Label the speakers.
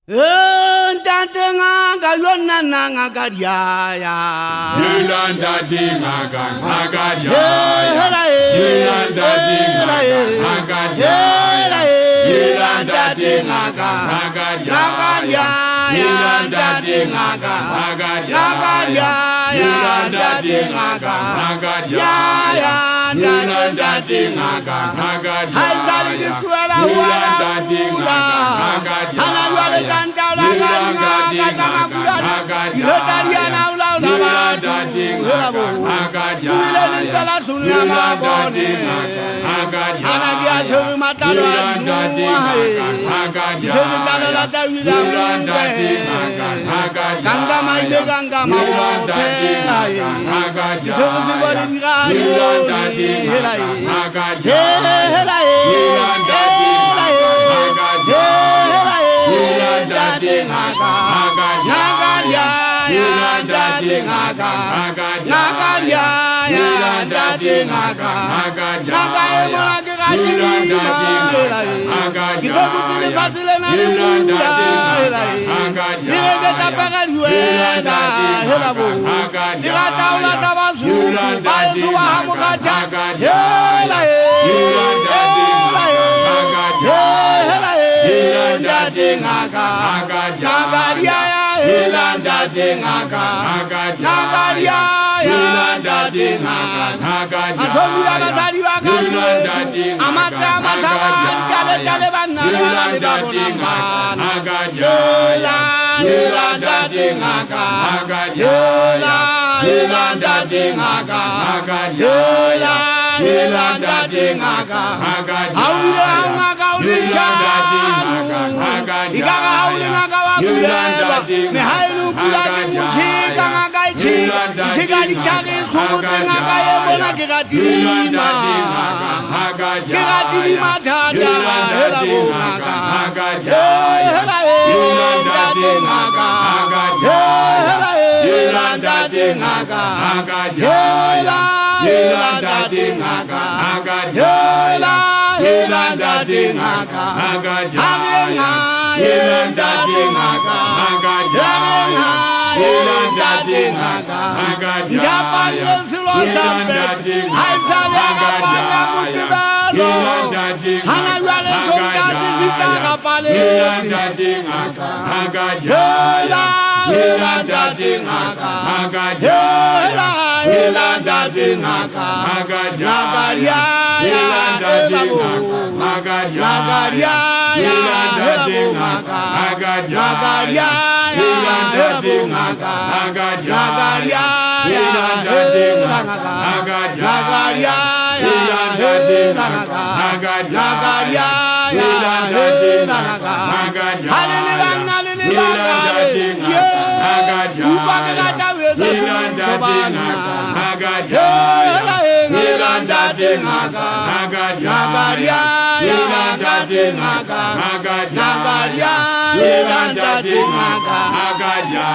Speaker 1: Ntatenga kayona nanga kadiaya.
Speaker 2: Yolanda dingaga agadiaya. Yolanda dingaga agadiaya. Yolanda dingaga agadiaya. Yolanda dingaga agadiaya. Yolanda dingaga agadiaya. Yolanda dingaga agadiaya.
Speaker 1: Hai sali di kuala wala wula. Hana wala kanta la kanga kata mabudani. Yotariana wula wula wula bo. Wila ni kala sunya mabone. Hana dia sebi mata la nuwa hai. Sebi kala la ta wila mbe. Ganga mai le ganga mawope hai. Sebi sibali ngani helai. Helai. Yolanda dingaga nagaria Yolanda dingaga atobula bazali bakasu amata mataba kale kale banana Yolanda dingaga Yolanda dingaga Yolanda dingaga Yolanda dingaga awula ngagaulisha igaga awula ngagawakula me hailu kulani muchika ngagaichi chikali tani khumuti ngagaye bona kigatima tada hela bonaga hela Yolanda dingaga Yolanda dingaga Yolanda dingaga Yolanda dingaga Yolanda dingaga Yolanda dingaga Japane sulo sampet Haisale kapala mutibalo Hana wale songa sisika kapale Yolanda dingaga Yolanda dingaga Yolanda dingaga Nagaria Yolanda dingaga Nagaria Yolanda dingaga Nagaria Yolanda dingaga Nagaria Yolanda dingaga Nagaria Yolanda dingaga Nagaria Yolanda dingaga Hallelujah Yolanda dingaga Nagaria Yolanda dingaga Nagaria Yolanda dingaga Nagaria